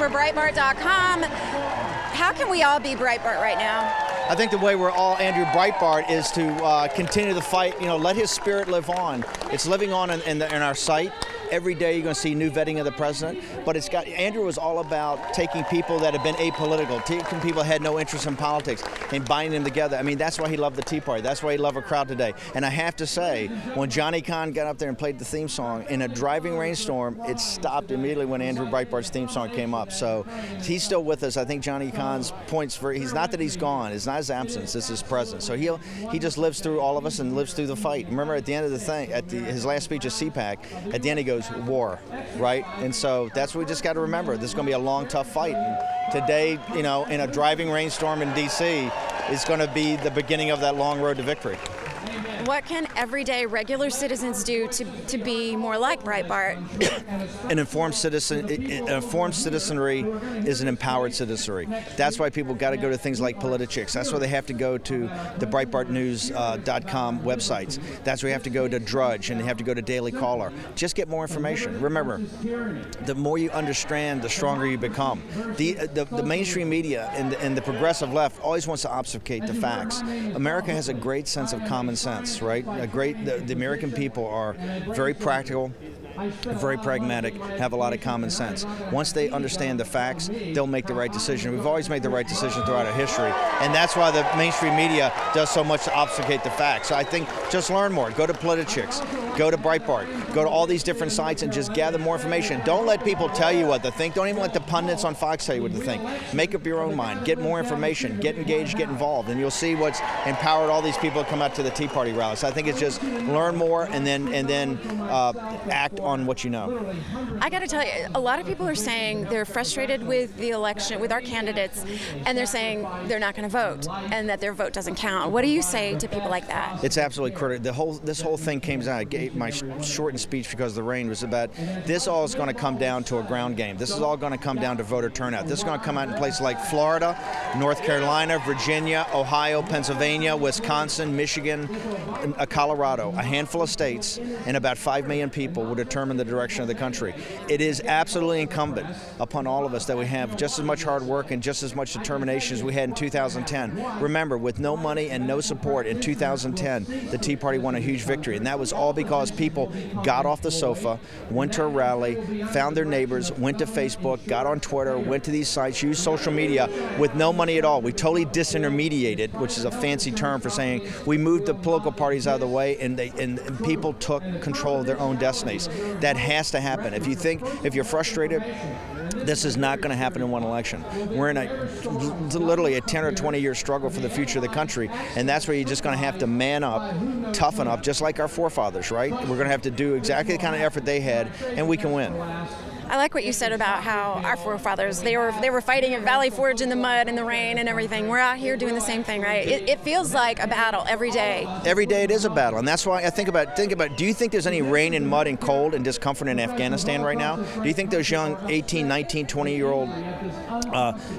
for Breitbart.com. How can we all be Breitbart right now? I think the way we're all Andrew Breitbart is to continue the fight. Let his spirit live on. It's living on in our site. Every day you're going to see new vetting of the president, but Andrew was all about taking people that have been apolitical, taking people that had no interest in politics and binding them together. I mean, that's why he loved the Tea Party. That's why he loved a crowd today. And I have to say, when Johnny Kahn got up there and played the theme song in a driving rainstorm, it stopped immediately when Andrew Breitbart's theme song came up. So he's still with us. I think Johnny Kahn's points he's not that he's gone. It's not his absence. It's his presence. So he just lives through all of us and lives through the fight. Remember at the end of the thing, his last speech at CPAC, at the end he goes, war, right? And so that's what we just got to remember. This is going to be a long, tough fight. And today, in a driving rainstorm in D.C. is going to be the beginning of that long road to victory. What can everyday regular citizens do to be more like Breitbart? An informed citizenry is an empowered citizenry. That's why people got to go to things like Politichicks. That's why they have to go to the BreitbartNews.com websites. That's why you have to go to Drudge and they have to go to Daily Caller. Just get more information. Remember, the more you understand, the stronger you become. The mainstream media and the progressive left always wants to obfuscate the facts. America has a great sense of common sense. Right? The American people are very practical, very pragmatic, have a lot of common sense. Once they understand the facts, they'll make the right decision. We've always made the right decision throughout our history, and that's why the mainstream media does so much to obfuscate the facts. So I think just learn more. Go to Politichicks, go to Breitbart, go to all these different sites and just gather more information. Don't let people tell you what to think. Don't even let the pundits on Fox tell you what to think. Make up your own mind. Get more information. Get engaged. Get involved, and you'll see what's empowered all these people to come out to the Tea Party rallies. So I think it's just learn more and then act on what you know. I got to tell you, a lot of people are saying they're frustrated with the election, with our candidates, and they're saying they're not going to vote and that their vote doesn't count. What do you say to people like that? It's absolutely critical. This whole thing came out. I gave my shortened speech because of the rain was about this all is going to come down to a ground game. This is all going to come down to voter turnout. This is going to come out in places like Florida, North Carolina, Virginia, Ohio, Pennsylvania, Wisconsin, Michigan, Colorado, a handful of states, and about 5 million people will determine the direction of the country. It is absolutely incumbent upon all of us that we have just as much hard work and just as much determination as we had in 2010. Remember, with no money and no support in 2010, the Tea Party won a huge victory, and that was all because people got off the sofa, went to a rally, found their neighbors, went to Facebook, got on Twitter, went to these sites, used social media with no money at all. We totally disintermediated, which is a fancy term for saying we moved the political parties out of the way and people took control of their own destinies. That has to happen. If you're frustrated, this is not going to happen in one election. We're in literally a 10 or 20 year struggle for the future of the country, and that's where you're just going to have to man up, toughen up, just like our forefathers, right? We're going to have to do exactly the kind of effort they had, and we can win. I like what you said about how our forefathers, they were fighting at Valley Forge in the mud and the rain and everything. We're out here doing the same thing, right? It feels like a battle every day. Every day it is a battle, and that's why I think about, do you think there's any rain and mud and cold and discomfort in Afghanistan right now? Do you think those young 18, 19, 20-year-old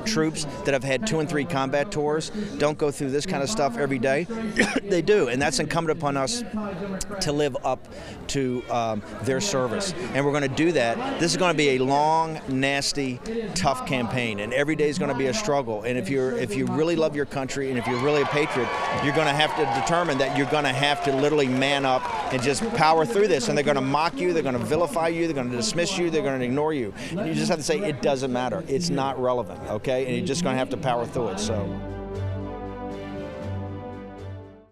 troops that have had 2 and 3 combat tours don't go through this kind of stuff every day? They do, and that's incumbent upon us to live up to their service, and we're going to do that. This is going to be a long, nasty, tough campaign, and every day is going to be a struggle. And if you really love your country and if you're really a patriot, you're going to have to determine that you're going to have to literally man up and just power through this. And they're going to mock you, they're going to vilify you, they're going to dismiss you, they're going to ignore you. And you just have to say it doesn't matter. It's not relevant, okay? And you're just going to have to power through it. So.